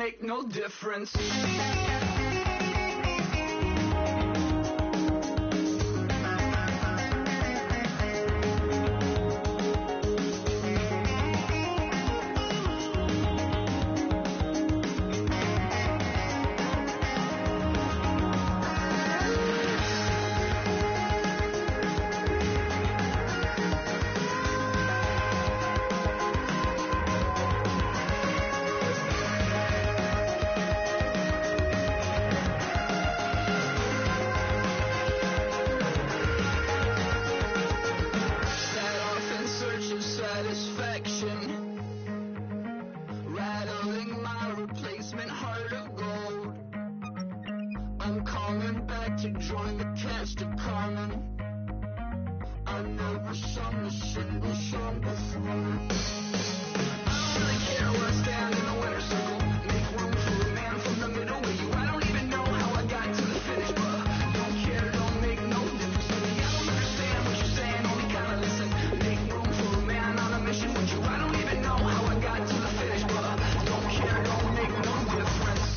make no difference. I'm coming back to join the cast of Carmen. I never sung a single song before. I don't really care where I stand in the winner's circle. Make room for a man from the middle with you. I don't even know how I got to the finish, but don't care, don't make no difference to me. I don't understand what you're saying, only kinda listen. Make room for a man on a mission with you. I don't even know how I got to the finish, but don't care, don't make no difference.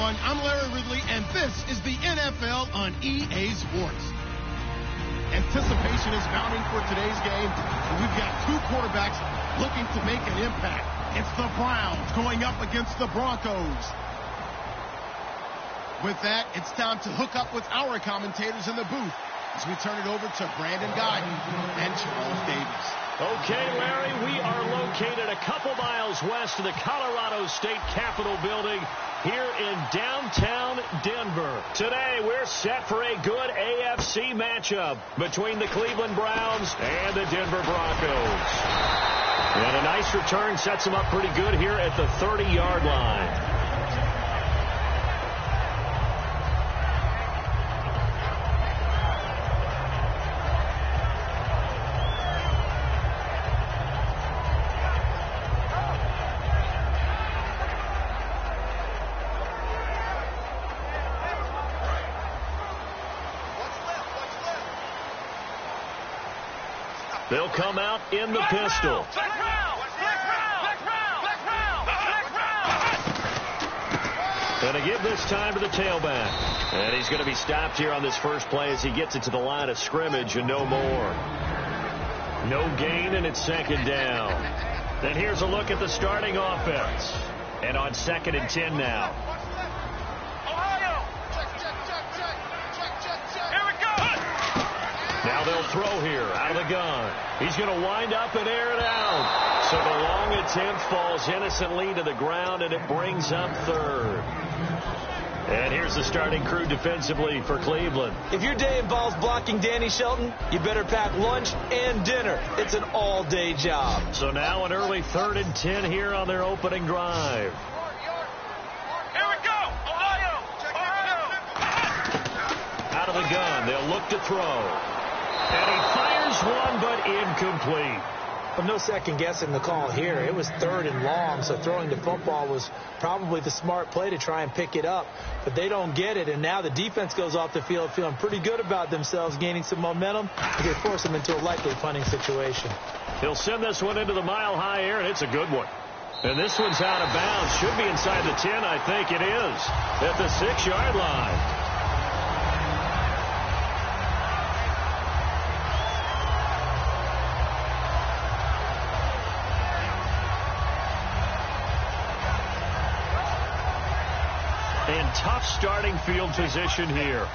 I'm Larry Ridley, and this is the NFL on EA Sports. Anticipation is mounting for today's game, and we've got two quarterbacks looking to make an impact. It's the Browns going up against the Broncos. With that, it's time to hook up with our commentators in the booth as we turn it over to Brandon Guyton and Charles Davis. Okay, Larry, we are located a couple miles west of the Colorado State Capitol building here in downtown Denver. Today, we're set for a good AFC matchup between the Cleveland Browns and the Denver Broncos. And a nice return sets them up pretty good here at the 30-yard line. They'll come out in the pistol. And to give this time to the tailback. And he's going to be stopped here on this first play as he gets it to the line of scrimmage and no more. No gain, and it's second down. Then here's a look at the starting offense. And on 2nd and 10 now. Now they'll throw here out of the gun. He's going to wind up and air it out. So the long attempt falls innocently to the ground, and it brings up 3rd. And here's the starting crew defensively for Cleveland. If your day involves blocking Danny Shelton, you better pack lunch and dinner. It's an all-day job. So now an early 3rd and 10 here on their opening drive. Here we go, Ohio! the gun. They'll look to throw. And he fires one, but incomplete. Well, no second guessing the call here. It was 3rd and long, so throwing the football was probably the smart play to try and pick it up. But they don't get it, and now the defense goes off the field feeling pretty good about themselves, gaining some momentum. They force them into a likely punting situation. He'll send this one into the mile-high air, and it's a good one. And this one's out of bounds. Should be inside the 10, I think it is, at the 6-yard line. And tough starting field position here.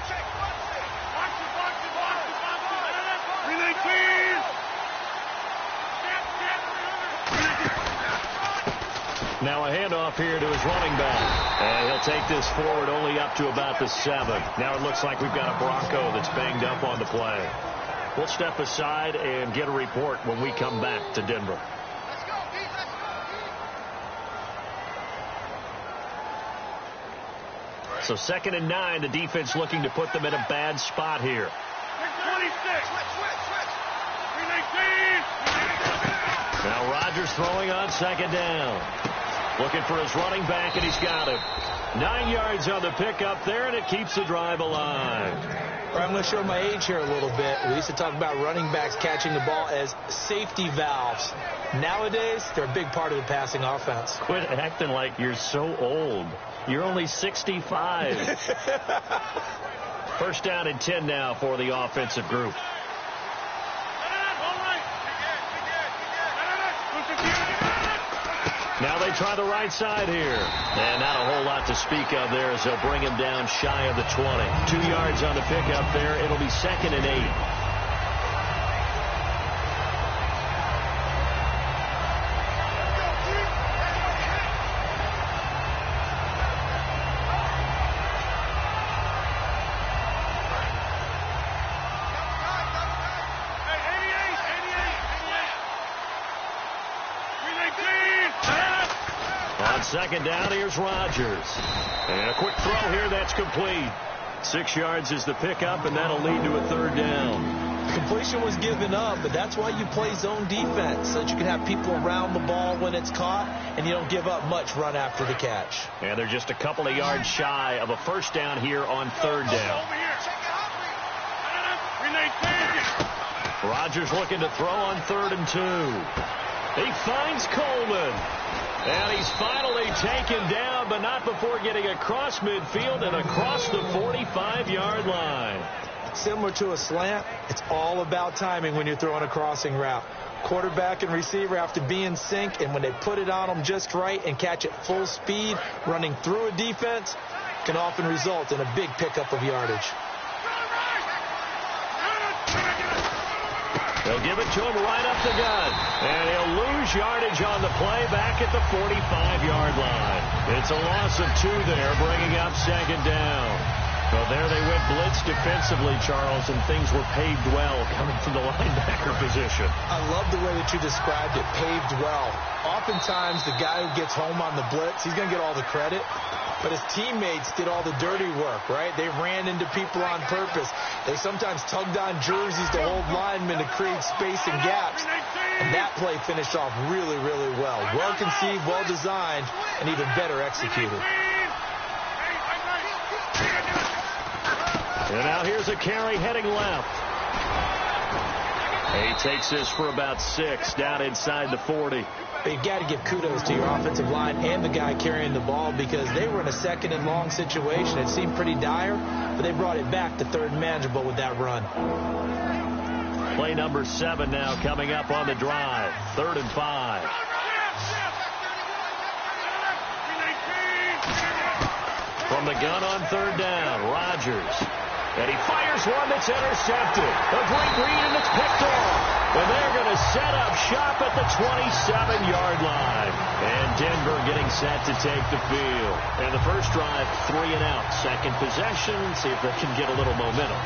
Now a handoff here to his running back. And he'll take this forward only up to about the 7. Now it looks like we've got a Bronco that's banged up on the play. We'll step aside and get a report when we come back to Denver. So 2nd and 9, the defense looking to put them in a bad spot here. 26. Now Rodgers throwing on 2nd down. Looking for his running back, and he's got him. 9 yards on the pickup there, and it keeps the drive alive. I'm going to show my age here a little bit. We used to talk about running backs catching the ball as safety valves. Nowadays, they're a big part of the passing offense. Quit acting like you're so old. You're only 65. 1st down and 10 now for the offensive group. Now they try the right side here. And not a whole lot to speak of there as they'll bring him down shy of the 20. 2 yards on the pickup there. It'll be 2nd and 8. On 2nd down, here's Rodgers. And a quick throw here that's complete. 6 yards is the pickup, and that'll lead to a 3rd down. The completion was given up, but that's why you play zone defense, so that you can have people around the ball when it's caught, and you don't give up much run after the catch. And they're just a couple of yards shy of a 1st down here on 3rd down. Rodgers looking to throw on 3rd and 2. He finds Coleman. And he's finally taken down, but not before getting across midfield and across the 45-yard line. Similar to a slant, it's all about timing when you're throwing a crossing route. Quarterback and receiver have to be in sync, and when they put it on them just right and catch it full speed, running through a defense can often result in a big pickup of yardage. They'll give it to him right up the gut. And he'll lose yardage on the play back at the 45-yard line. It's a loss of 2 there, bringing up 2nd down. Well, there they went blitz defensively, Charles, and things were paved well coming from the linebacker position. I love the way that you described it, paved well. Oftentimes, the guy who gets home on the blitz, he's going to get all the credit. But his teammates did all the dirty work, right? They ran into people on purpose. They sometimes tugged on jerseys to hold linemen to create space and gaps. And that play finished off really, really well. Well conceived, well designed, and even better executed. And now here's a carry heading left. He takes this for about 6 down inside the 40. But you've got to give kudos to your offensive line and the guy carrying the ball, because they were in a 2nd and long situation. It seemed pretty dire, but they brought it back to 3rd and manageable with that run. Play number 7 now coming up on the drive. 3rd and 5. From the gun on 3rd down, Rodgers. And he fires one that's intercepted. A great read, and it's picked off. And they're going to set up shop at the 27-yard line. And Denver getting set to take the field. And the first drive, 3 and out. 2nd possession, see if they can get a little momentum.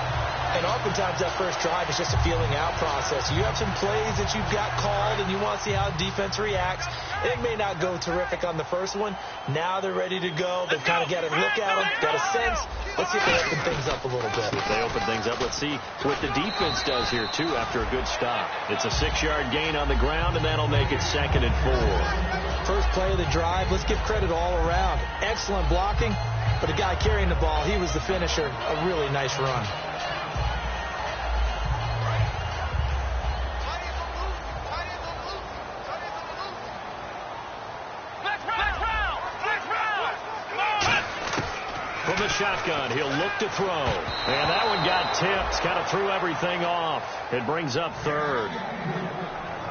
And oftentimes that first drive is just a feeling out process. You have some plays that you've got called, and you want to see how defense reacts. It may not go terrific on the first one. Now they're ready to go. They've kind of got a look at them, got a sense. Let's see if they open things up a little bit. If they open things up, let's see what the defense does here, too, after a good stop. It's a 6-yard gain on the ground, and that'll make it 2nd and 4. First play of the drive, let's give credit all around. Excellent blocking, but the guy carrying the ball, he was the finisher. A really nice run. From the shotgun, he'll look to throw. And that one got tipped. Kind of threw everything off. It brings up 3rd.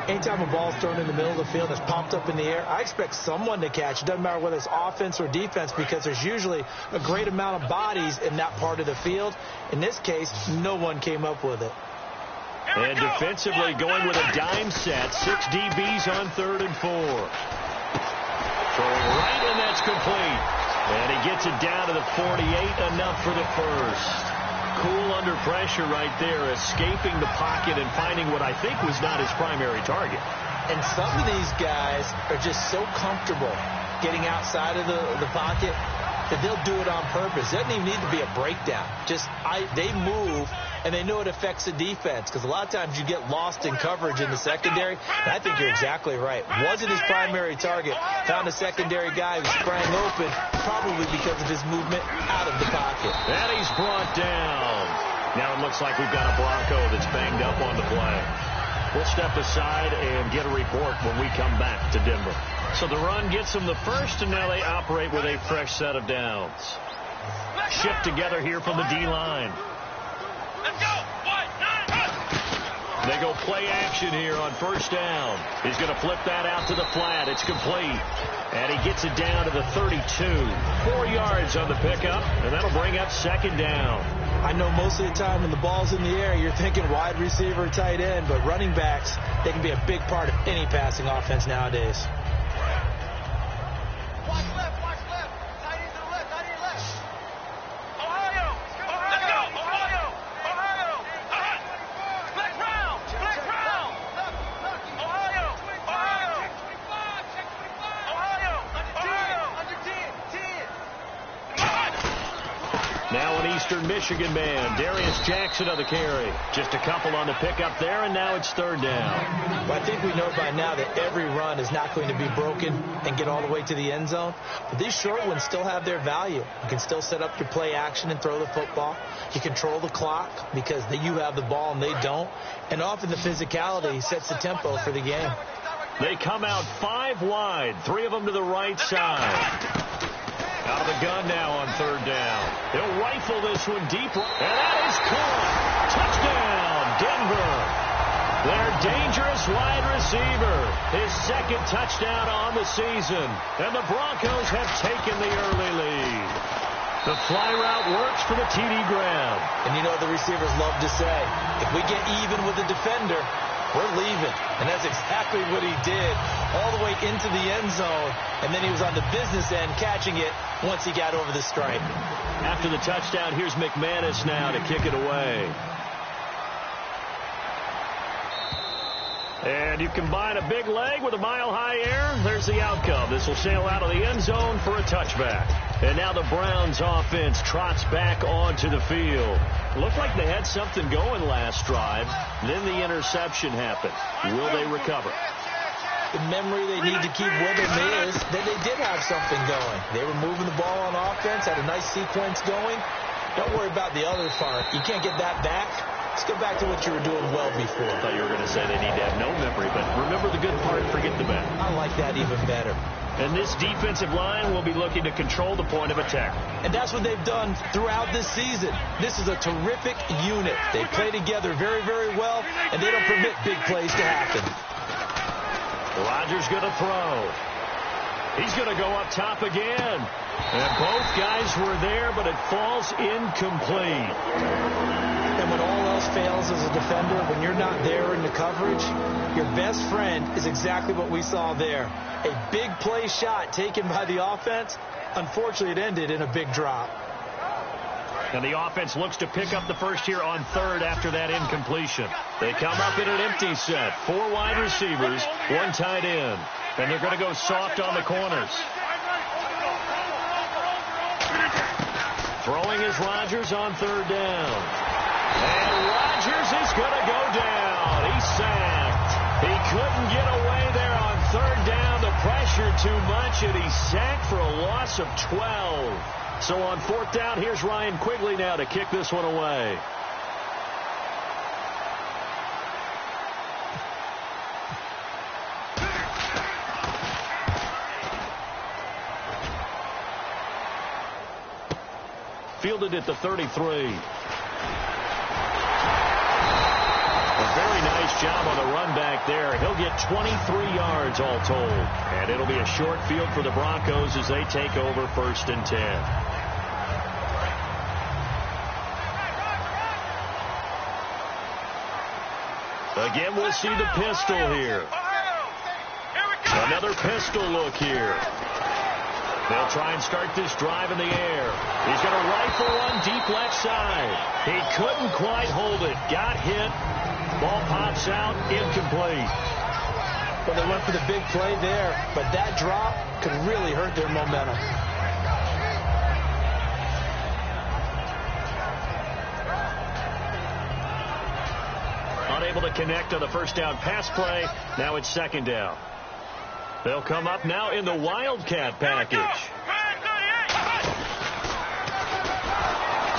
Anytime a ball's thrown in the middle of the field, it's popped up in the air, I expect someone to catch. It doesn't matter whether it's offense or defense, because there's usually a great amount of bodies in that part of the field. In this case, no one came up with it. And defensively going with a dime set. 6 DBs on 3rd and 4. Throwing right, and that's complete. And he gets it down to the 48, enough for the first. Cool under pressure right there, escaping the pocket and finding what I think was not his primary target. And some of these guys are just so comfortable getting outside of the pocket that they'll do it on purpose. It doesn't even need to be a breakdown. They move, and they know it affects the defense, because a lot of times you get lost in coverage in the secondary. And I think you're exactly right. Wasn't his primary target. Found a secondary guy who sprang open, probably because of his movement out of the pocket. And he's brought down. Now it looks like we've got a Bronco that's banged up on the play. We'll step aside and get a report when we come back to Denver. So the run gets them the first, and now they operate with a fresh set of downs. Shipped together here from the D-line. Let's go. They go play action here on first down. He's going to flip that out to the flat. It's complete. And he gets it down to the 32. 4 yards on the pickup, and that'll bring up 2nd down. I know most of the time when the ball's in the air, you're thinking wide receiver, tight end, but running backs, they can be a big part of any passing offense nowadays. Watch left. Tight end to the left, tight end left. Ohio. Let's go. Ohio. Black Brown. Ohio. Under 10. Now an Eastern Michigan man, Darius Jackson on the carry. Just a couple on the pickup there, and now it's 3rd down. Well, I think we know by now that every run is not going to be broken and get all the way to the end zone. But these short ones still have their value. You can still set up your play action and throw the football. You control the clock because you have the ball and they don't. And often the physicality sets the tempo for the game. They come out 5 wide, 3 of them to the right side. Out of the gun now on 3rd down. He'll rifle this one deep, and that is caught. Touchdown, Denver. Their dangerous wide receiver. His 2nd touchdown on the season. And the Broncos have taken the early lead. The fly route works for the TD grab. And you know the receivers love to say, if we get even with the defender, we're leaving. And that's exactly what he did, all the way into the end zone. And then he was on the business end catching it once he got over the stripe. After the touchdown, here's McManus now to kick it away. And you combine a big leg with a mile-high air, there's the outcome. This will sail out of the end zone for a touchback. And now the Browns offense trots back onto the field. Looked like they had something going last drive. Then the interception happened. Will they recover? The memory they need to keep with them is that they did have something going. They were moving the ball on offense, had a nice sequence going. Don't worry about the other part. You can't get that back. Let's go back to what you were doing well before. I thought you were going to say they need to have no memory, but remember the good part, forget the bad. I like that even better. And this defensive line will be looking to control the point of attack. And that's what they've done throughout this season. This is a terrific unit. They play together very, very well, and they don't permit big plays to happen. Rodgers going to throw. He's going to go up top again. And both guys were there, but it falls incomplete. And when all else fails as a defender, when you're not there in the coverage, your best friend is exactly what we saw there. A big play shot taken by the offense. Unfortunately, it ended in a big drop. And the offense looks to pick up the first here on 3rd after that incompletion. They come up in an empty set. 4 wide receivers, 1 tight end. And they're going to go soft on the corners. Throwing is Rodgers on third down. And Rodgers is going to go down. He's sacked. He couldn't get away there on third down. The pressure too much, and he's sacked for a loss of 12. So on fourth down, here's Ryan Quigley now to kick this one away. Fielded at the 33. A very nice job on the run back there. He'll get 23 yards all told. And it'll be a short field for the Broncos as they take over 1st and 10. Again, we'll see the pistol here. Another pistol look here. They'll try and start this drive in the air. He's going to rifle one deep left side. He couldn't quite hold it. Got hit. Ball pops out. Incomplete. Well, they went for the big play there, but that drop could really hurt their momentum. Unable to connect on the first down pass play. Now it's 2nd down. They'll come up now in the Wildcat package.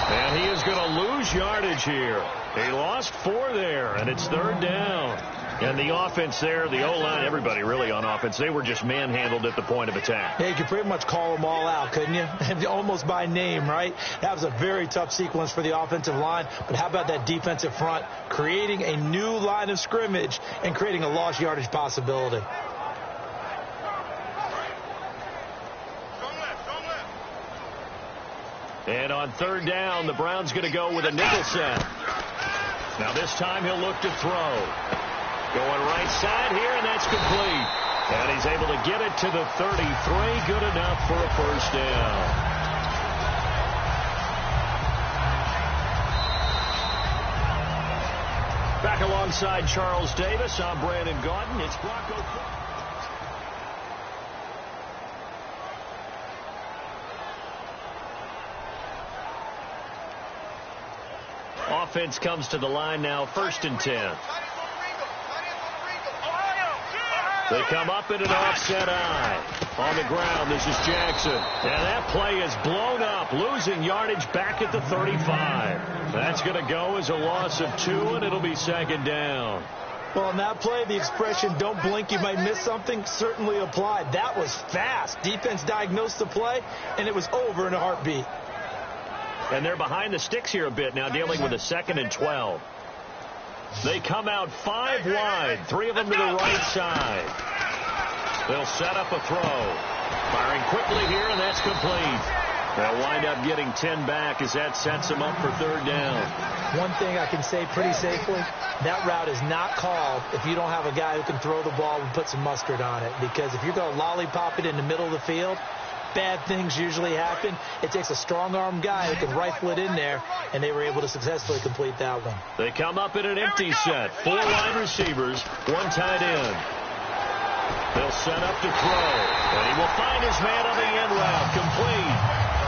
And he is going to lose yardage here. He lost 4 there, and it's 3rd down. And the offense there, the O-line, everybody really on offense, they were just manhandled at the point of attack. Yeah, you could pretty much call them all out, couldn't you? Almost by name, right? That was a very tough sequence for the offensive line. But how about that defensive front creating a new line of scrimmage and creating a lost yardage possibility? And on 3rd down, the Browns going to go with a nickel set. Now this time he'll look to throw. Going right side here, and that's complete. And he's able to get it to the 33. Good enough for a 1st down. Back alongside Charles Davis, I'm Brandon Gaudin. It's Bronco football. Offense comes to the line now, 1st and 10. They come up in an offset eye. On the ground, this is Jackson. And that play is blown up, losing yardage back at the 35. That's going to go as a loss of 2, and it'll be 2nd down. Well, on that play, the expression, don't blink, you might miss something, certainly applied. That was fast. Defense diagnosed the play, and it was over in a heartbeat. And they're behind the sticks here a bit now, dealing with a 2nd and 12. They come out 5 wide, 3 of them to the right side. They'll set up a throw. Firing quickly here, and that's complete. They'll wind up getting 10 back as that sets them up for 3rd down. One thing I can say pretty safely, that route is not called if you don't have a guy who can throw the ball and put some mustard on it. Because if you're going to lollipop it in the middle of the field, bad things usually happen. It takes a strong-arm guy who can rifle it in there, and they were able to successfully complete that one. They come up in an empty set. 4 wide receivers, 1 tight end. They'll set up to throw, and he will find his man on the end route, complete.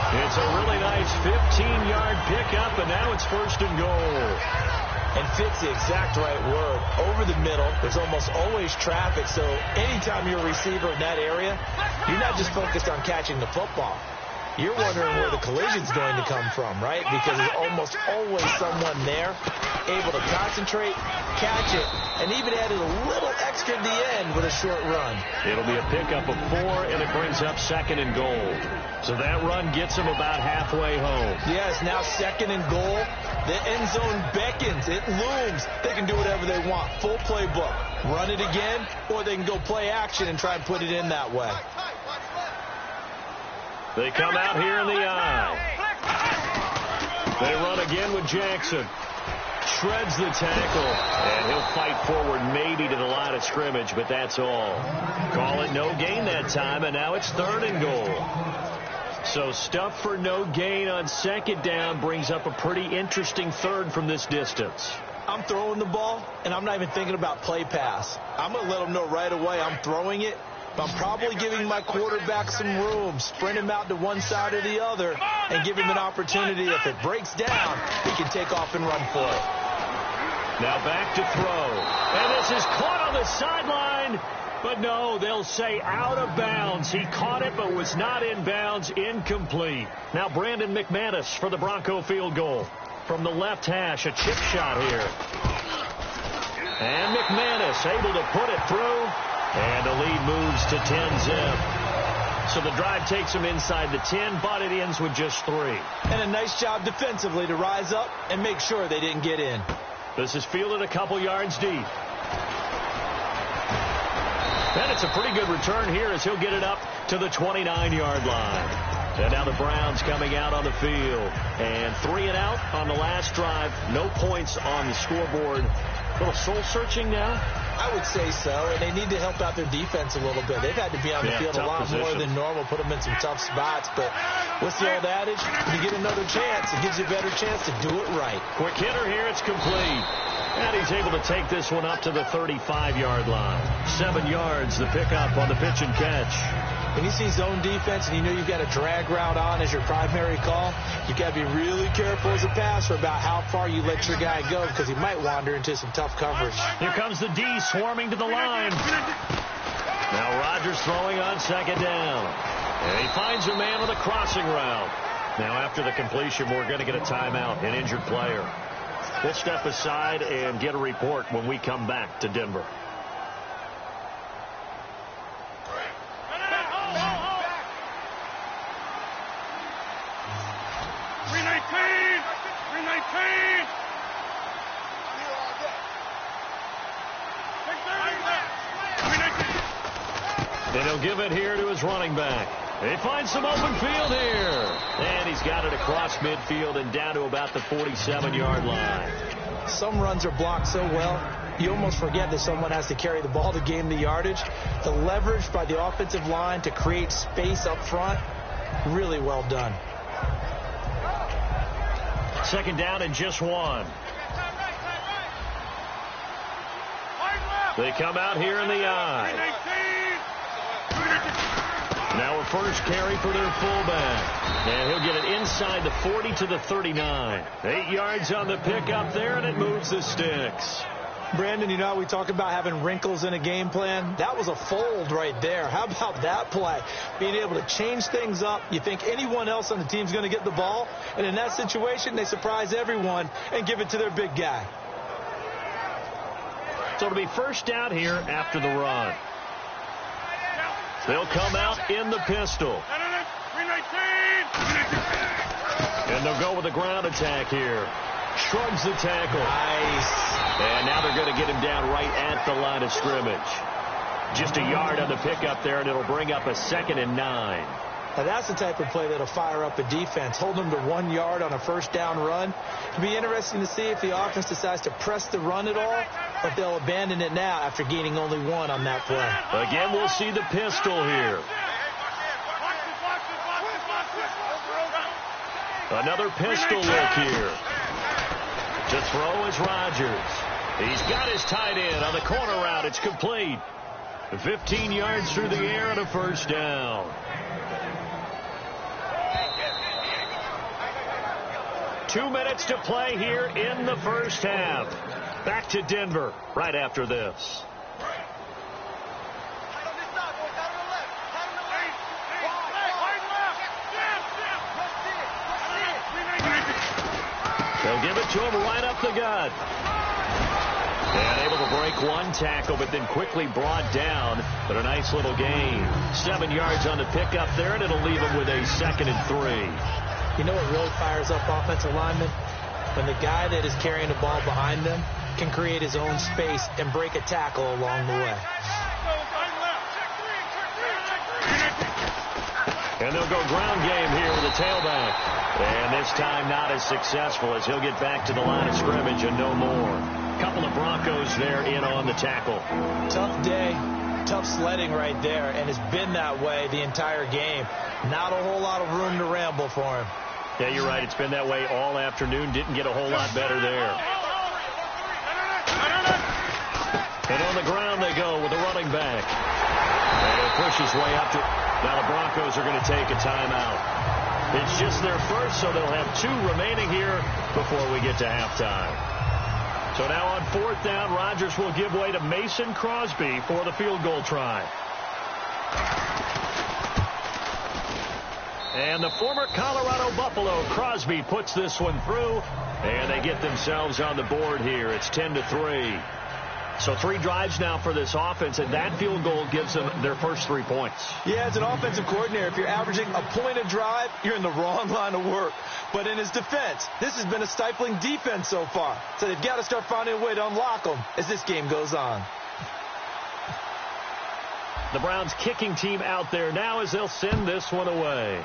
It's a really nice 15-yard pickup, and now it's 1st and goal. And fit's the exact right word. Over the middle, there's almost always traffic, so anytime you're a receiver in that area, you're not just focused on catching the football. You're wondering where the collision's going to come from, right? Because there's almost always someone there able to concentrate, catch it, and even added a little extra at the end with a short run. It'll be a pickup of 4, and it brings up 2nd and goal. So that run gets them about halfway home. Yes, now 2nd and goal. The end zone beckons. It looms. They can do whatever they want. Full playbook. Run it again, or they can go play action and try and put it in that way. They come out here in the eye. They run again with Jackson. Shreds the tackle, and he'll fight forward maybe to the line of scrimmage, but that's all. Call it no gain that time, and now it's 3rd and goal. So stuff for no gain on 2nd down brings up a pretty interesting 3rd from this distance. I'm throwing the ball, and I'm not even thinking about play pass. I'm going to let them know right away I'm throwing it, I'm probably giving my quarterback some room, sprint him out to one side or the other, and give him an opportunity. If it breaks down, he can take off and run for it. Now back to throw. And this is caught on the sideline. But no, they'll say out of bounds. He caught it but was not in bounds. Incomplete. Now Brandon McManus for the Bronco field goal. From the left hash, a chip shot here. And McManus able to put it through. And the lead moves to 10-zip. So the drive takes them inside the 10, but it ends with just 3. And a nice job defensively to rise up and make sure they didn't get in. This is fielded a couple yards deep. And it's a pretty good return here as he'll get it up to the 29-yard line. And now the Browns coming out on the field. And 3 and out on the last drive. No points on the scoreboard. A little soul-searching now? I would say so, and they need to help out their defense a little bit. They've had to be on the field a lot more than normal, put them in some tough spots. But what's the old adage? When you get another chance, it gives you a better chance to do it right. Quick hitter here, it's complete. And he's able to take this one up to the 35-yard line. 7 yards, the pickup on the pitch and catch. When you see zone defense and you know you've got a drag route on as your primary call, you've got to be really careful as a passer about how far you let your guy go because he might wander into some tough coverage. Here comes the D swarming to the line. Now Rodgers throwing on second down. And he finds a man with a crossing route. Now after the completion, we're going to get a timeout, an injured player. We'll step aside and get a report when we come back to Denver. And he'll give it here to his running back. He finds some open field here. And he's got it across midfield and down to about the 47-yard line. Some runs are blocked so well, you almost forget that someone has to carry the ball to gain the yardage. The leverage by the offensive line to create space up front, really well done. Second down and just 1. They come out here in the eye. Now a first carry for their fullback. And he'll get it inside the 40 to the 39. 8 yards on the pickup there, and it moves the sticks. Brandon, you know, we talk about having wrinkles in a game plan. That was a fold right there. How about that play? Being able to change things up. You think anyone else on the team's going to get the ball, and in that situation, they surprise everyone and give it to their big guy. So it'll be first down here after the run. They'll come out in the pistol. And they'll go with a ground attack here. Shrugs the tackle. Nice. And now they're going to get him down right at the line of scrimmage. Just a yard on the pickup there, and it'll bring up a 2nd and 9. Now that's the type of play that'll fire up a defense. Hold them to 1 yard on a first down run. It'll be interesting to see if the offense decides to press the run at all, or if they'll abandon it now after gaining only 1 on that play. Again, we'll see the pistol here. Another pistol look here. To throw is Rodgers. He's got his tight end on the corner route. It's complete. 15 yards through the air and a first down. Two minutes to play here in the first half. Back to Denver right after this. They'll give it to him right up the gut. And able to break one tackle, but then quickly brought down. But a nice little gain. 7 yards on the pickup there, and it'll leave him with a 2nd and 3. You know what really fires up offensive linemen? When the guy that is carrying the ball behind them can create his own space and break a tackle along the way. And they'll go ground game here with the tailback. And this time not as successful as he'll get back to the line of scrimmage and no more. Couple of Broncos there in on the tackle. Tough day, tough sledding right there, and it's been that way the entire game. Not a whole lot of room to ramble for him. Yeah, you're right. It's been that way all afternoon. Didn't get a whole lot better there. And on the ground they go with the running back. And He'll push his way up to... Now the Broncos are going to take a timeout. It's just their first, so they'll have 2 remaining here before we get to halftime. So now on 4th down, Rodgers will give way to Mason Crosby for the field goal try. And the former Colorado Buffalo, Crosby, puts this one through, and they get themselves on the board here. It's 10-3. So 3 drives now for this offense, and that field goal gives them their first 3 points. Yeah, as an offensive coordinator, if you're averaging a point a drive, you're in the wrong line of work. But in his defense, this has been a stifling defense so far. So they've got to start finding a way to unlock them as this game goes on. The Browns kicking team out there now as they'll send this one away.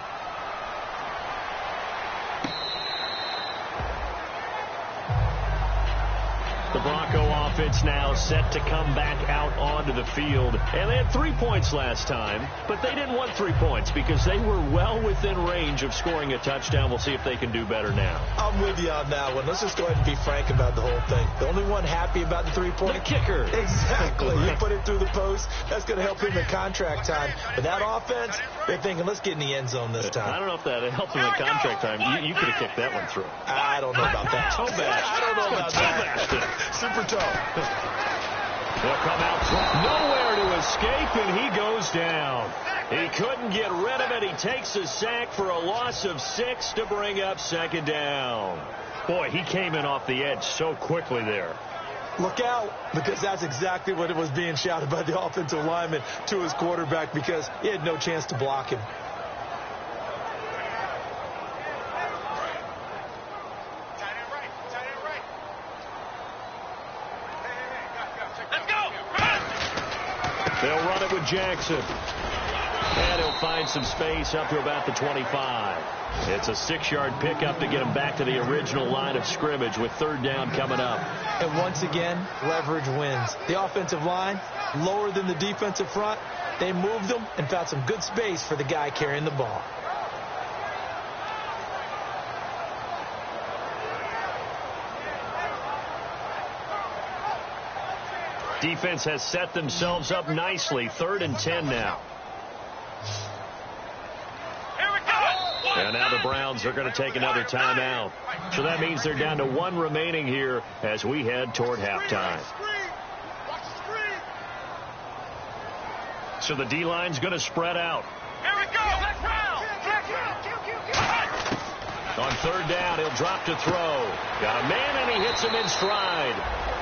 The Bronco offense now set to come back out onto the field. And they had 3 points last time, but they didn't want 3 points because they were well within range of scoring a touchdown. We'll see if they can do better now. I'm with you on that one. Let's just go ahead and be frank about the whole thing. The only one happy about the 3-point... The kicker. Exactly. You put it through the post. That's going to help him in contract time. But that offense, they're thinking, let's get in the end zone this time. I don't know if that helped him in contract time. You could have kicked that one through. I don't know about that. Toe bash. I don't know about that. Super toe. They'll come out nowhere to escape, and he goes down. He couldn't get rid of it. He takes a sack for a loss of 6 to bring up 2nd down. Boy, he came in off the edge so quickly there. Look out, because that's exactly what it was being shouted by the offensive lineman to his quarterback because he had no chance to block him. They'll run it with Jackson. And he'll find some space up to about the 25. It's a 6-yard pickup to get him back to the original line of scrimmage with 3rd down coming up. And once again, leverage wins. The offensive line, lower than the defensive front. They moved them and found some good space for the guy carrying the ball. Defense has set themselves up nicely. 3rd and 10 now. And now the Browns are going to take another timeout. So that means they're down to 1 remaining here as we head toward halftime. So the D-line's going to spread out. On 3rd down, he'll drop to throw. Got a man, and he hits him in stride.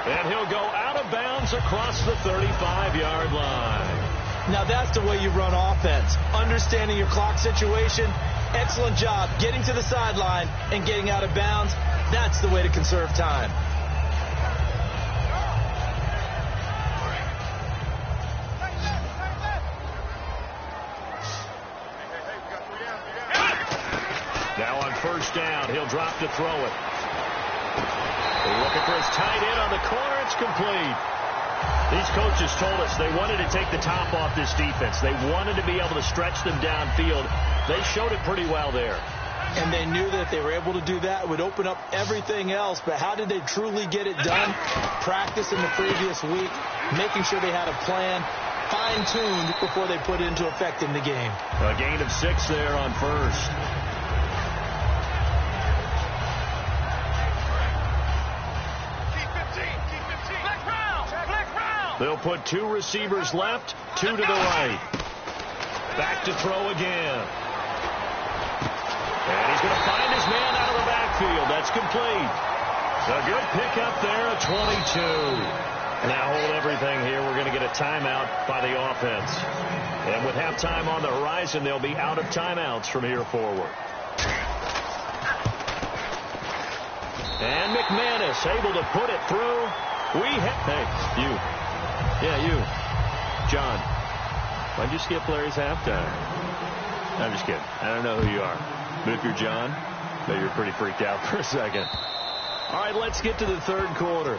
And he'll go out of bounds across the 35-yard line. Now that's the way you run offense. Understanding your clock situation. Excellent job getting to the sideline and getting out of bounds. That's the way to conserve time. Now on 1st down, he'll drop to throw it. Looking for his tight end on the corner. It's complete. These coaches told us they wanted to take the top off this defense. They wanted to be able to stretch them downfield. They showed it pretty well there. And they knew that if they were able to do that, it would open up everything else. But how did they truly get it done? Practice in the previous week, making sure they had a plan, fine-tuned before they put it into effect in the game. A gain of 6 there on 1st. They'll put 2 receivers left, 2 to the right. Back to throw again. And he's going to find his man out of the backfield. That's complete. A good pickup there at 22. Now hold everything here. We're going to get a timeout by the offense. And with halftime on the horizon, they'll be out of timeouts from here forward. And McManus able to put it through. Hey, you. Yeah, you. John. Why'd you skip Larry's halftime? I'm just kidding. I don't know who you are. But if you're John, maybe you're pretty freaked out for a second. All right, let's get to the 3rd quarter.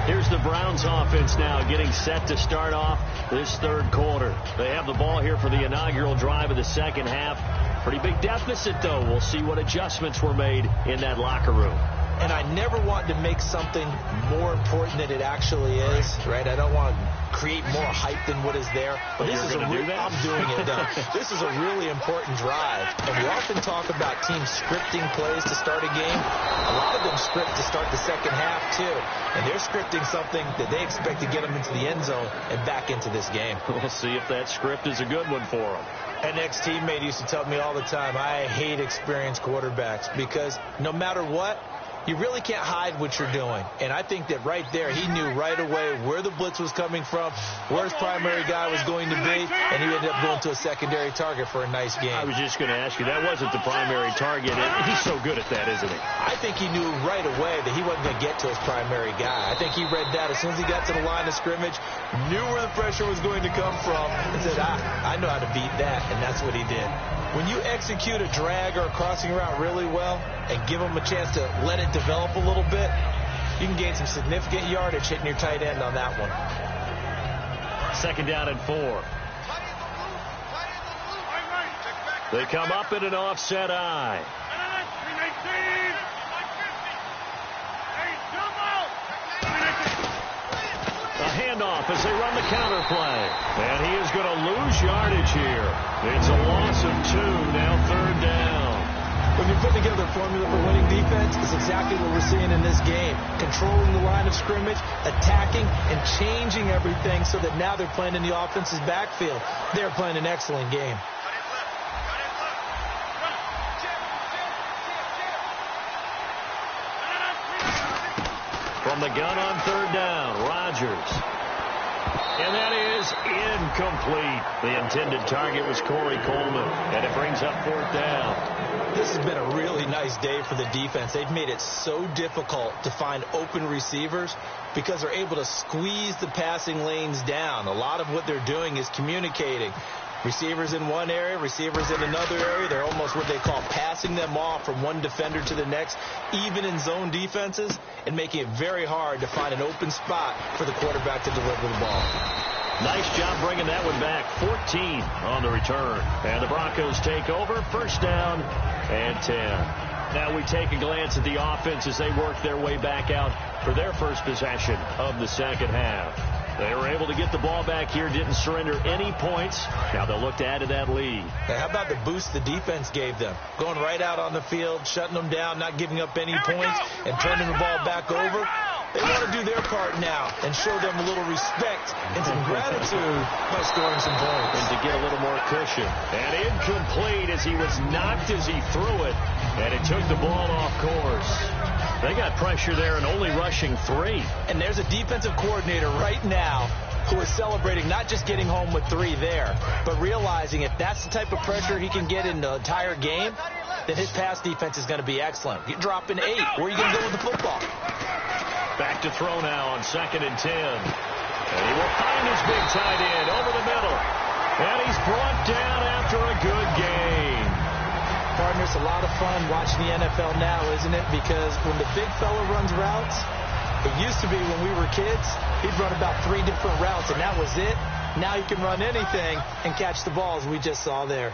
Here's the Browns offense now getting set to start off this 3rd quarter. They have the ball here for the inaugural drive of the 2nd half. Pretty big deficit, though. We'll see what adjustments were made in that locker room. and I never want to make something more important than it actually is, right? I don't want to create more hype than what is there. But this is I'm doing it, though. This is a really important drive, and we often talk about teams scripting plays to start a game. A lot of them script to start the second half, too, and they're scripting something that they expect to get them into the end zone and back into this game. We'll see if that script is a good one for them. An ex-teammate used to tell me all the time, I hate experienced quarterbacks because no matter what, you really can't hide what you're doing. And I think that right there, he knew right away where the blitz was coming from, where his primary guy was going to be, and he ended up going to a secondary target for a nice game. I was just going to ask you, that wasn't the primary target. He's so good at that, isn't he? I think he knew right away that he wasn't going to get to his primary guy. I think he read that as soon as he got to the line of scrimmage, knew where the pressure was going to come from, and said, I know how to beat that, and that's what he did. When you execute a drag or a crossing route really well and give them a chance to let it develop a little bit, you can gain some significant yardage hitting your tight end on that one. 2nd down and 4. They come up in an offset eye. A handoff as they run the counter play. And he is going to lose yardage here. It's a loss of 2, now 3rd down. When you're putting together a formula for winning defense, it's exactly what we're seeing in this game. Controlling the line of scrimmage, attacking, and changing everything so that now they're playing in the offense's backfield. They're playing an excellent game. From the gun on 3rd down, Rodgers. And that is incomplete. The intended target was Corey Coleman, and it brings up 4th down. This has been a really nice day for the defense. They've made it so difficult to find open receivers because they're able to squeeze the passing lanes down. A lot of what they're doing is communicating. Receivers in one area, receivers in another area. They're almost what they call passing them off from one defender to the next, even in zone defenses, and making it very hard to find an open spot for the quarterback to deliver the ball. Nice job bringing that one back. 14 on the return. And the Broncos take over. 1st down and 10. Now we take a glance at the offense as they work their way back out for their first possession of the second half. They were able to get the ball back here, didn't surrender any points. Now they'll look to add to that lead. Hey, how about the boost the defense gave them? Going right out on the field, shutting them down, not giving up any points, and turning the ball back over. They want to do their part now and show them a little respect and some gratitude by scoring some points. And to get a little more cushion. And incomplete as he was knocked as he threw it. And it took the ball off course. They got pressure there and only rushing 3. And there's a defensive coordinator right now who is celebrating not just getting home with 3 there, but realizing if that's the type of pressure he can get in the entire game, then his pass defense is going to be excellent. You're dropping 8. Where are you going to go with the football? Back to throw now on 2nd and 10. And he will find his big tight end over the middle. And he's brought down after a good game. Partner, it's a lot of fun watching the NFL now, isn't it? Because when the big fella runs routes, it used to be when we were kids, he'd run about 3 different routes, and that was it. Now he can run anything and catch the balls we just saw there.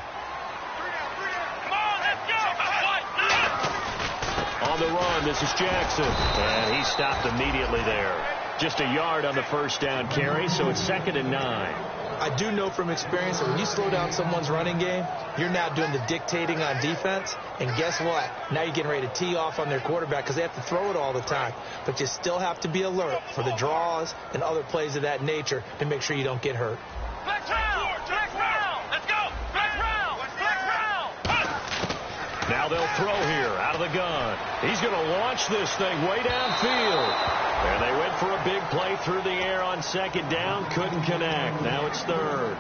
On the run, this is Jackson. And he stopped immediately there. Just a yard on the 1st down carry, so it's 2nd and 9. I do know from experience that when you slow down someone's running game, you're now doing the dictating on defense. And guess what? Now you're getting ready to tee off on their quarterback because they have to throw it all the time. But you still have to be alert for the draws and other plays of that nature to make sure you don't get hurt. Let's go! Now they'll throw here out of the gun. He's going to launch this thing way downfield. And they went for a big play through the air on 2nd down. Couldn't connect. Now it's 3rd.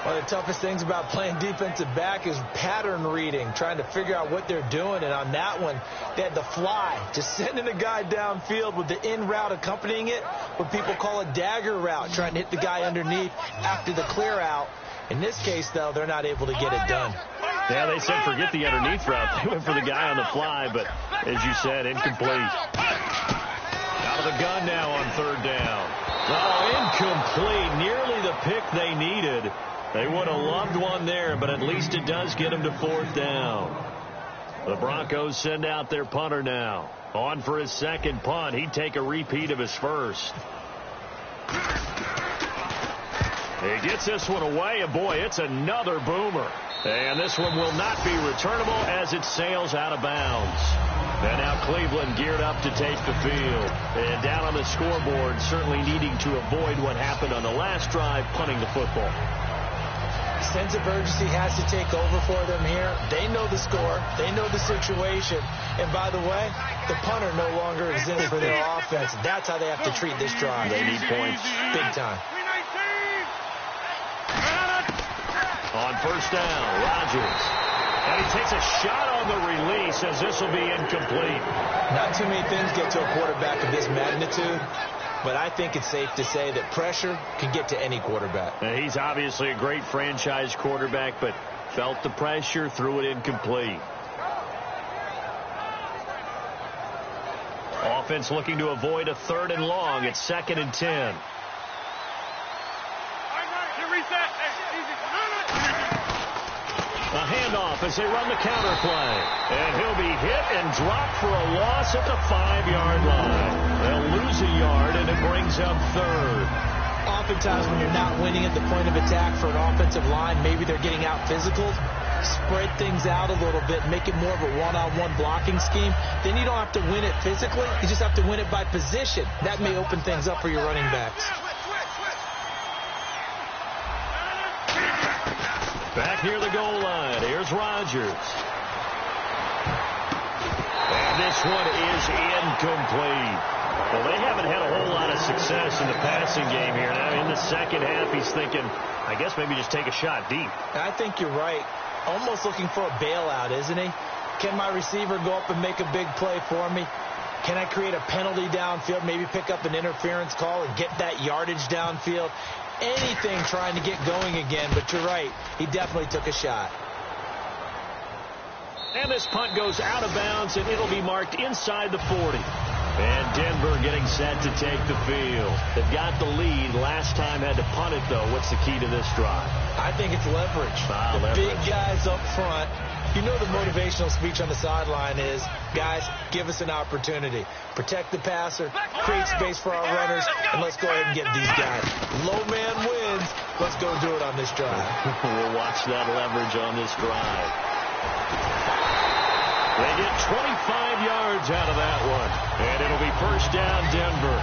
One of the toughest things about playing defensive back is pattern reading, trying to figure out what they're doing. And on that one, they had the fly, just sending a guy downfield with the in route accompanying it, what people call a dagger route, trying to hit the guy underneath after the clear out. In this case, though, they're not able to get it done. Yeah, they said forget the underneath route. They went for the guy on the fly, but as you said, incomplete. Out of the gun now on 3rd down. Oh, incomplete. Nearly the pick they needed. They would have loved one there, but at least it does get them to 4th down. The Broncos send out their punter now. On for his second punt. He'd take a repeat of his first. He gets this one away, and boy, it's another boomer. And this one will not be returnable as it sails out of bounds. And now Cleveland geared up to take the field. And down on the scoreboard, certainly needing to avoid what happened on the last drive, punting the football. Sense of urgency has to take over for them here. They know the score. They know the situation. And by the way, the punter no longer exists for their offense. That's how they have to treat this drive. They need points. Big time. On first down, Rodgers. And he takes a shot on the release as this will be incomplete. Not too many things get to a quarterback of this magnitude, but I think it's safe to say that pressure can get to any quarterback. Now, he's obviously a great franchise quarterback, but felt the pressure, threw it incomplete. Offense looking to avoid a 3rd and long. It's 2nd and 10. A handoff as they run the counter play. And he'll be hit and dropped for a loss at the 5-yard line. They'll lose a yard, and it brings up 3rd. Oftentimes when you're not winning at the point of attack for an offensive line, maybe they're getting out physical, spread things out a little bit, make it more of a one-on-one blocking scheme. Then you don't have to win it physically. You just have to win it by position. That may open things up for your running backs. Back near the goal line. Here's Rodgers. And this one is incomplete. Well, they haven't had a whole lot of success in the passing game here. Now, in the second half, he's thinking, I guess maybe just take a shot deep. I think you're right. Almost looking for a bailout, isn't he? Can my receiver go up and make a big play for me? Can I create a penalty downfield, maybe pick up an interference call and get that yardage downfield? Anything trying to get going again, but you're right. He definitely took a shot. And this punt goes out of bounds, and it'll be marked inside the 40. And Denver getting set to take the field. They've got the lead. Last time had to punt it, though. What's the key to this drive? I think it's leverage. Leverage. Big guys up front. You know the motivational speech on the sideline is, guys, give us an opportunity. Protect the passer, create space for our runners, and let's go ahead and get these guys. Low man wins. Let's go do it on this drive. We'll watch that leverage on this drive. They get 25 yards out of that one. And it'll be first down, Denver.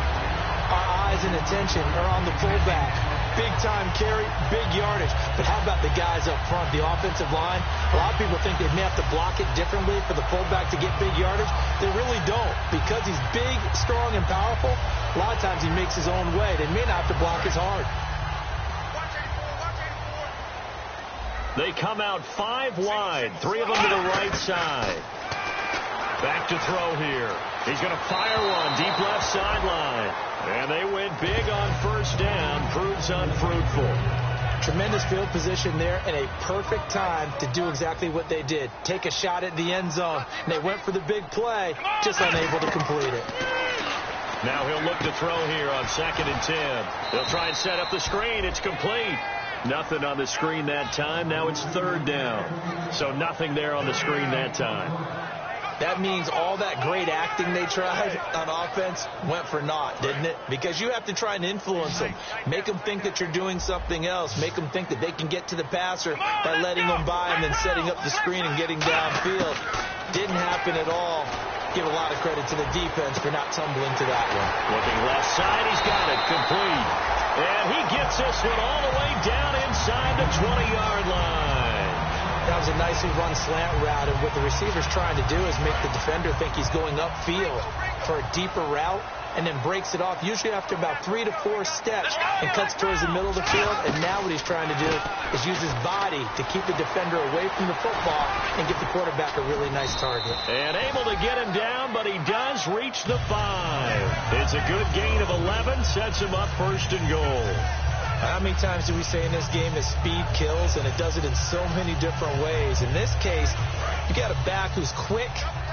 Our eyes and attention are on the fullback. Big time carry, big yardage. But how about the guys up front, the offensive line? A lot of people think they may have to block it differently for the fullback to get big yardage. They really don't. Because he's big, strong, and powerful, a lot of times he makes his own way. They may not have to block as hard. They come out 5 wide, 3 of them to the right side. Back to throw here. He's going to fire one deep left sideline. And they went big on first down. Proves unfruitful. Tremendous field position there and a perfect time to do exactly what they did. Take a shot at the end zone. And they went for the big play, just unable to complete it. Now he'll look to throw here on 2nd and 10. They'll try and set up the screen. It's complete. Nothing on the screen that time. Now it's 3rd down. So nothing there on the screen that time. That means all that great acting they tried on offense went for naught, didn't it? Because you have to try and influence them. Make them think that you're doing something else. Make them think that they can get to the passer by letting them by and then setting up the screen and getting downfield. Didn't happen at all. Give a lot of credit to the defense for not tumbling to that one. Looking left side, he's got it complete. And he gets this one all the way down inside the 20-yard line. That was a nicely run slant route, and what the receiver's trying to do is make the defender think he's going upfield for a deeper route and then breaks it off, usually after about 3 to 4 steps, and cuts towards the middle of the field. And now what he's trying to do is use his body to keep the defender away from the football and give the quarterback a really nice target. And able to get him down, but he does reach the 5. It's a good gain of 11, sets him up 1st and goal. How many times do we say in this game that speed kills, and it does it in so many different ways? In this case, you got a back who's quick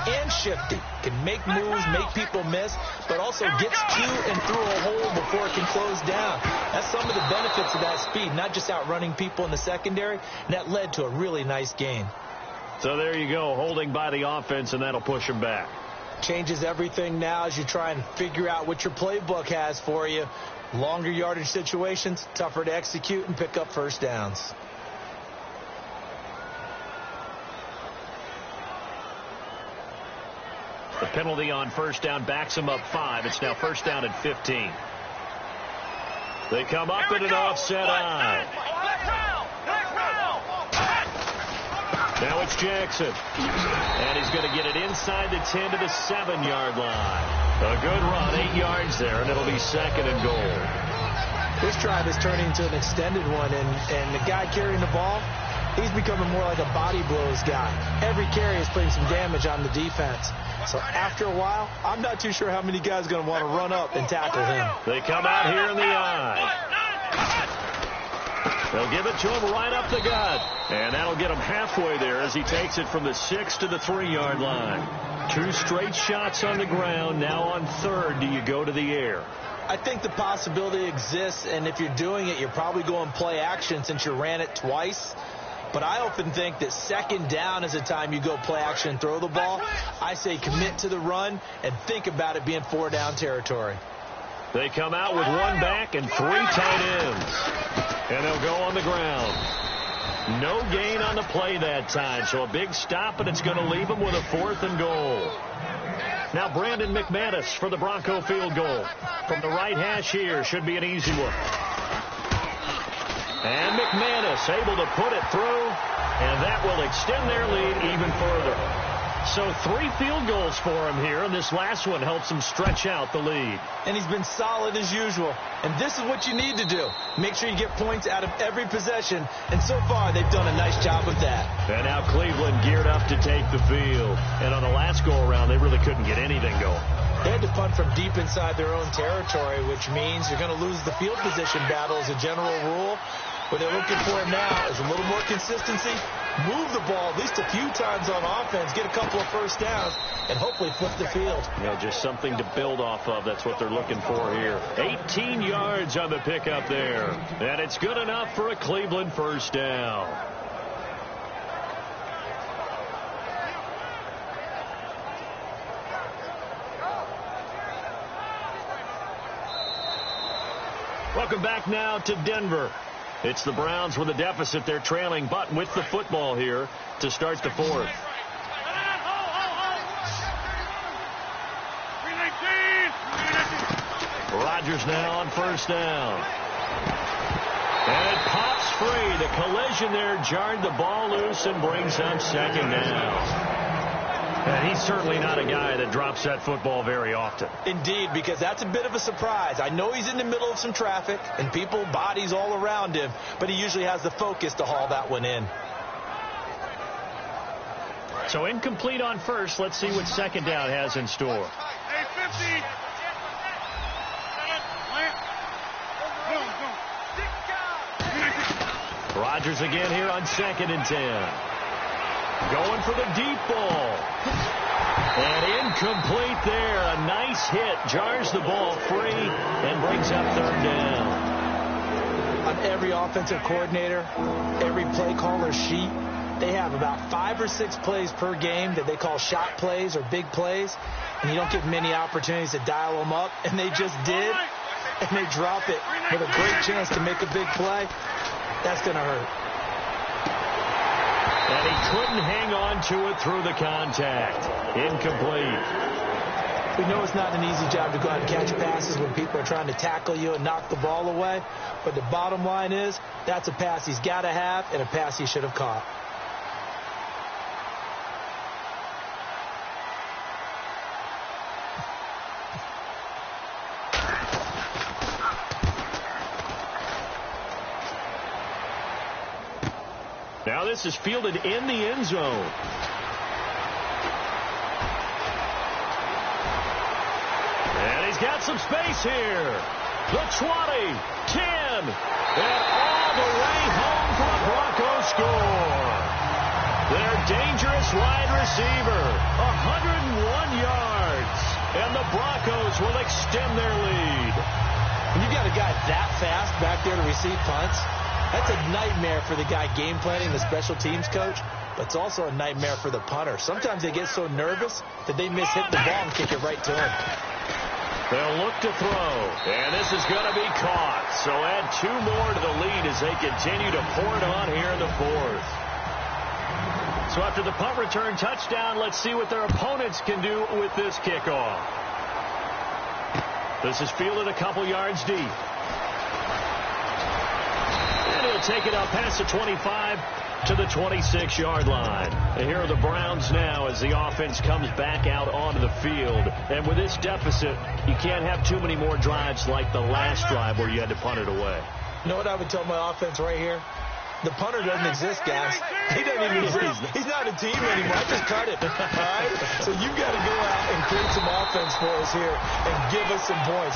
and shifty, can make moves, make people miss, but also gets to and through a hole before it can close down. That's some of the benefits of that speed, not just outrunning people in the secondary, and that led to a really nice gain. So there you go, holding by the offense, and that'll push him back. Changes everything now as you try and figure out what your playbook has for you. Longer yardage situations, tougher to execute and pick up first downs. The penalty on first down backs them up 5. It's now first down at 15. They come up in an offset eye. Now it's Jackson. And he's going to get it inside the 10 to the 7-yard line. A good run, 8 yards there, and it'll be second and goal. This drive is turning into an extended one, and the guy carrying the ball, he's becoming more like a body blows guy. Every carry is putting some damage on the defense. So after a while, I'm not too sure how many guys are going to want to run up and tackle him. They come out here in the eye. They'll give it to him right up the gut. And that'll get him halfway there as he takes it from the 6 to the 3-yard line. 2 straight shots on the ground. Now on third, do you go to the air? I think the possibility exists, and if you're doing it, you're probably going play action since you ran it twice. But I often think that second down is the time you go play action and throw the ball. I say commit to the run and think about it being 4-down territory. They come out with 1 back and 3 tight ends. And they'll go on the ground. No gain on the play that time, so a big stop, and it's going to leave them with a 4th and goal. Now Brandon McManus for the Bronco field goal. From the right hash here, should be an easy one. And McManus able to put it through, and that will extend their lead even further. So 3 field goals for him here, and this last one helps him stretch out the lead. And he's been solid as usual. And this is what you need to do. Make sure you get points out of every possession. And so far, they've done a nice job of that. And now Cleveland geared up to take the field. And on the last go-around, they really couldn't get anything going. They had to punt from deep inside their own territory, which means you're going to lose the field position battle as a general rule. What they're looking for now is a little more consistency, move the ball at least a few times on offense, get a couple of first downs, and hopefully flip the field. Yeah, just something to build off of. That's what they're looking for here. 18 yards on the pickup there. And it's good enough for a Cleveland first down. Welcome back now to Denver. It's the Browns with a deficit. They're trailing, but with the football here to start the 4th. Rodgers now on first down. And it pops free. The collision there jarred the ball loose and brings up second down. And he's certainly not a guy that drops that football very often. Indeed, because that's a bit of a surprise. I know he's in the middle of some traffic and people, bodies all around him, but he usually has the focus to haul that one in. So incomplete on first. Let's see what second down has in store. Rodgers again here on 2nd and 10. Going for the deep ball. And incomplete there. A nice hit. Jars the ball free and brings up 3rd down. On every offensive coordinator, every play caller sheet, they have about 5 or 6 plays per game that they call shot plays or big plays. And you don't get many opportunities to dial them up. And they just did. And they drop it with a great chance to make a big play. That's going to hurt. And he couldn't hang on to it through the contact. Incomplete. We know it's not an easy job to go out and catch passes when people are trying to tackle you and knock the ball away. But the bottom line is, that's a pass he's got to have and a pass he should have caught. Now this is fielded in the end zone. And he's got some space here. The 20, 10, and all the way home for a Bronco score. Their dangerous wide receiver, 101 yards. And the Broncos will extend their lead. When you've got a guy that fast back there to receive punts, that's a nightmare for the guy game planning, the special teams coach. but it's also a nightmare for the punter. Sometimes they get so nervous that they hit the ball and kick it right to him. They'll look to throw, and this is going to be caught. So add 2 more to the lead as they continue to pour it on here in the 4th. So after the punt return touchdown, let's see what their opponents can do with this kickoff. This is fielded a couple yards deep. And he'll take it up past the 25 to the 26-yard line. And here are the Browns now as the offense comes back out onto the field. And with this deficit, you can't have too many more drives like the last drive where you had to punt it away. You know what I would tell my offense right here? The punter doesn't exist, guys. He doesn't even exist. He's not a team anymore. I just cut it. All right? So you've got to go out and create some offense for us here and give us some points.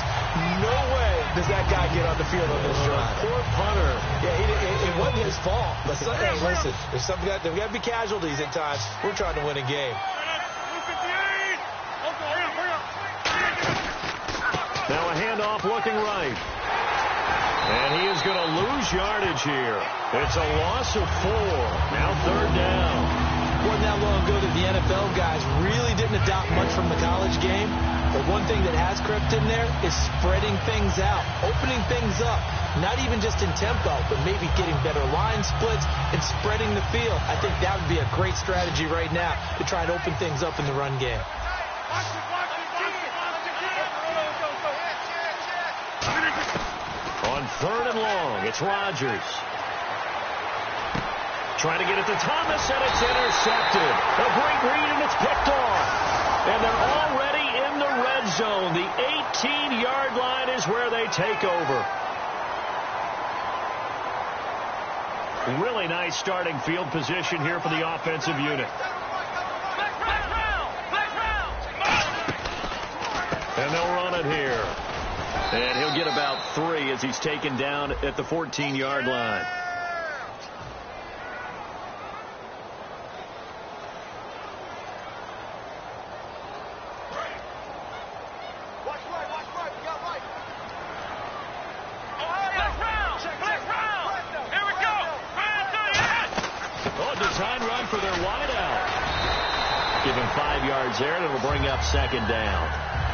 No way does that guy get on the field on this drive. Poor punter. Yeah, it wasn't his fault. But hey, listen, there's got to be casualties at times. We're trying to win a game. Now a handoff looking right. And he is going to lose yardage here. It's a loss of 4. Now 3rd down. Wasn't that long ago that the NFL guys really didn't adopt much from the college game. But one thing that has crept in there is spreading things out, opening things up. Not even just in tempo, but maybe getting better line splits and spreading the field. I think that would be a great strategy right now to try and open things up in the run game. On 3rd and long, it's Rodgers. Trying to get it to Thomas, and it's intercepted. A great read, and it's picked off. And they're already in the red zone. The 18-yard line is where they take over. Really nice starting field position here for the offensive unit. And they'll run it here. And he'll get about 3 as he's taken down at the 14-yard line. Design run for their wideout. Give him 5 yards there, and it'll bring up 2nd down.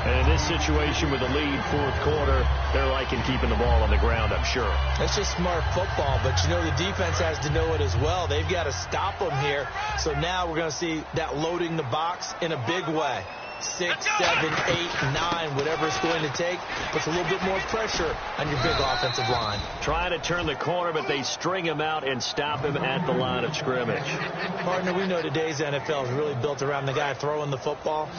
And in this situation with the lead, 4th quarter, they're liking keeping the ball on the ground, I'm sure. That's just smart football, but you know the defense has to know it as well. They've got to stop them here. So now we're going to see that loading the box in a big way. 6, 7, 8, 9, whatever it's going to take, puts a little bit more pressure on your big offensive line. Trying to turn the corner, but they string him out and stop him at the line of scrimmage. Partner, we know today's NFL is really built around the guy throwing the football.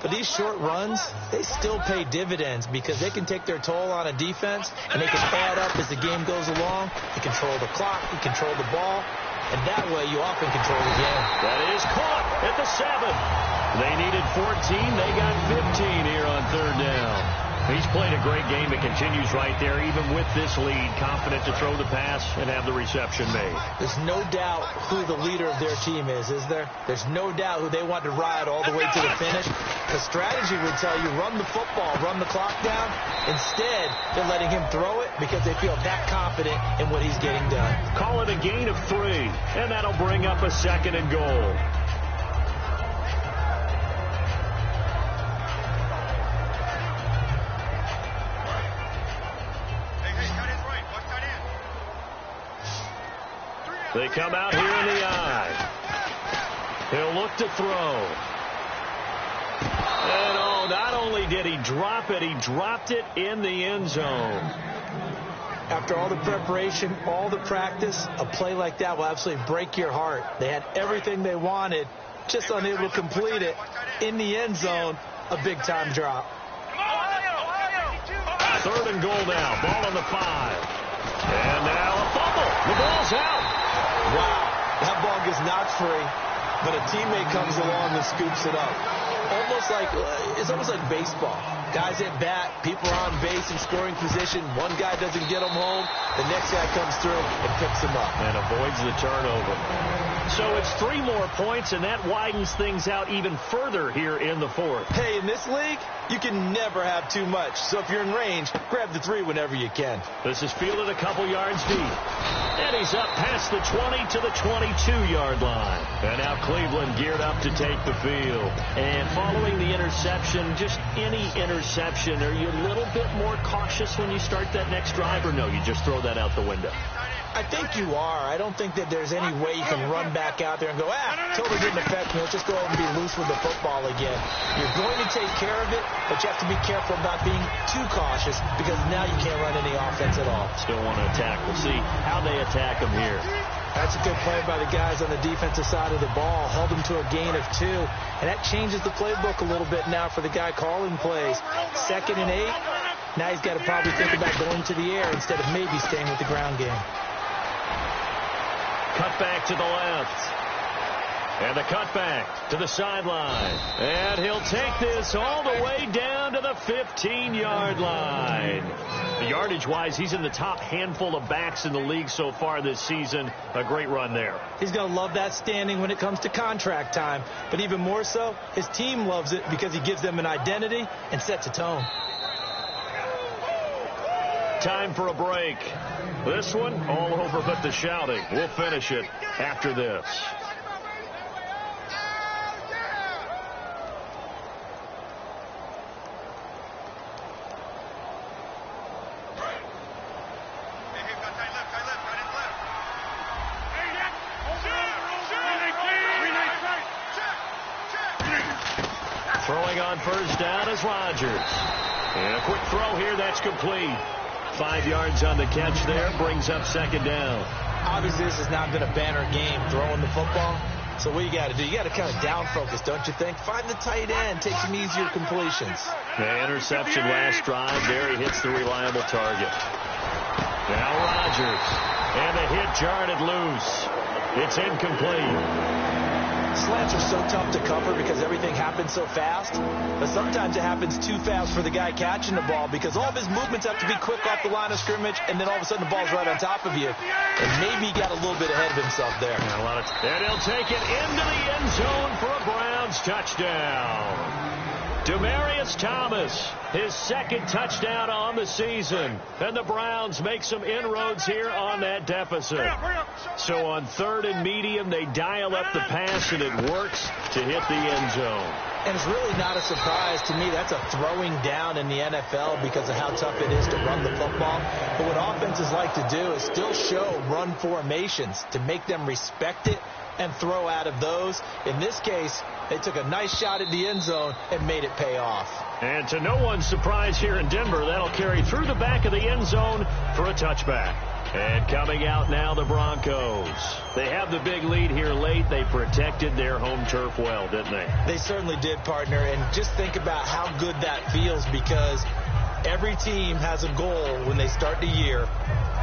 But these short runs, they still pay dividends because they can take their toll on a defense, and they can add up as the game goes along. You control the clock, you control the ball, and that way you often control the game. That is caught at the 7. They needed 14. They got 15 here on 3rd down. He's played a great game. It continues right there, even with this lead, confident to throw the pass and have the reception made. There's no doubt who the leader of their team is there? There's no doubt who they want to ride all the way to the finish. The strategy would tell you run the football, run the clock down. Instead, they're letting him throw it because they feel that confident in what he's getting done. Call it a gain of 3, and that'll bring up a 2nd and goal. They come out here in the eye. He'll look to throw. And oh, not only did he drop it, he dropped it in the end zone. After all the preparation, all the practice, a play like that will absolutely break your heart. They had everything they wanted, just unable to complete it. In the end zone, a big-time drop. 3rd and goal now. Ball on the 5. And now a fumble. The ball's out. Wow, that ball gets knocked free, but a teammate comes along and scoops it up. It's almost like baseball. Guys at bat, people are on base in scoring position. One guy doesn't get them home. The next guy comes through and picks them up. And avoids the turnover. So it's 3 more points, and that widens things out even further here in the 4th. Hey, in this league, you can never have too much. So if you're in range, grab the 3 whenever you can. This is fielded a couple yards deep. And he's up past the 20 to the 22-yard line. And now Cleveland geared up to take the field. And following the interception, just any interception, are you a little bit more cautious when you start that next drive, or no, you just throw that out the window? I think you are. I don't think that there's any way you can run back out there and go, totally didn't affect me. Let's just go ahead and be loose with the football again. You're going to take care of it, but you have to be careful about being too cautious because now you can't run any offense at all. Still want to attack. We'll see how they attack them here. That's a good play by the guys on the defensive side of the ball. Held them to a gain of 2, and that changes the playbook a little bit now for the guy calling plays. 2nd and 8. Now he's got to probably think about going to the air instead of maybe staying with the ground game. Cut back to the left. And the cutback to the sideline. And he'll take this all the way down to the 15-yard line. Yardage-wise, he's in the top handful of backs in the league so far this season. A great run there. He's going to love that standing when it comes to contract time. But even more so, his team loves it because he gives them an identity and sets a tone. Time for a break. This one, all over but the shouting. We'll finish it after this. Throwing on first down is Rodgers. And a quick throw here, that's complete. 5 yards on the catch there, brings up 2nd down. Obviously, this has not been a banner game throwing the football. So what you got to do, you got to kind of down focus, don't you think? Find the tight end, take some easier completions. The interception last drive there, he hits the reliable target. Now Rodgers, and the hit jarred it loose. It's incomplete. Slants are so tough to cover because everything happens so fast. But sometimes it happens too fast for the guy catching the ball because all of his movements have to be quick off the line of scrimmage, and then all of a sudden the ball's right on top of you. And maybe he got a little bit ahead of himself there. And he'll take it into the end zone for a Browns touchdown. Demaryius Thomas, his 2nd touchdown on the season. And the Browns make some inroads here on that deficit. So on 3rd and medium, they dial up the pass, and it works to hit the end zone. And it's really not a surprise to me. That's a throwing down in the NFL because of how tough it is to run the football. But what offenses like to do is still show run formations to make them respect it and throw out of those. In this case, they took a nice shot at the end zone and made it pay off. And to no one's surprise here in Denver, that'll carry through the back of the end zone for a touchback. And coming out now, the Broncos. They have the big lead here late. They protected their home turf well, didn't they? They certainly did, partner. And just think about how good that feels because every team has a goal when they start the year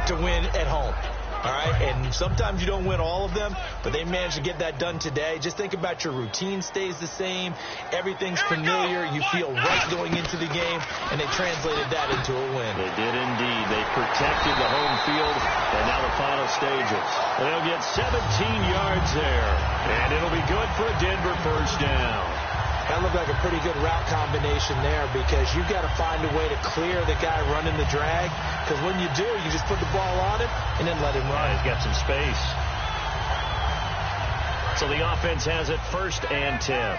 to win at home. All right, and sometimes you don't win all of them, but they managed to get that done today. Just think about your routine stays the same. Everything's familiar. You feel right going into the game, and they translated that into a win. They did indeed. They protected the home field, and now the final stages. They'll get 17 yards there, and it'll be good for a Denver first down. That looked like a pretty good route combination there because you've got to find a way to clear the guy running the drag because when you do, you just put the ball on him and then let him run. He's got some space. So the offense has it 1st and 10.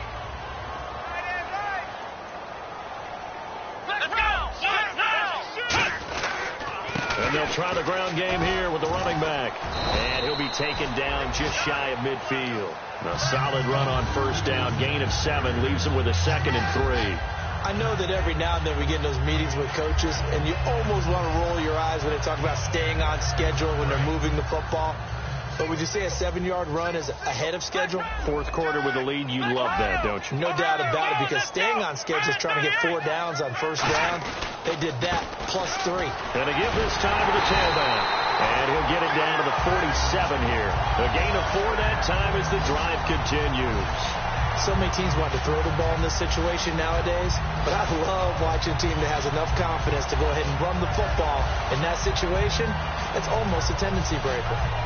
And they'll try the ground game here with the running back. And he'll be taken down just shy of midfield. A solid run on first down. Gain of 7 leaves him with a 2nd and 3. I know that every now and then we get in those meetings with coaches, and you almost want to roll your eyes when they talk about staying on schedule when they're moving the football. But would you say a 7-yard run is ahead of schedule? 4th quarter with the lead, you love that, don't you? No doubt about it, because staying on schedule is trying to get 4 downs on first down. They did that plus 3. And to give this time to the tailback. And he'll get it down to the 47 here. A gain of 4 that time as the drive continues. So many teams want to throw the ball in this situation nowadays, but I love watching a team that has enough confidence to go ahead and run the football in that situation. That's almost a tendency breaker.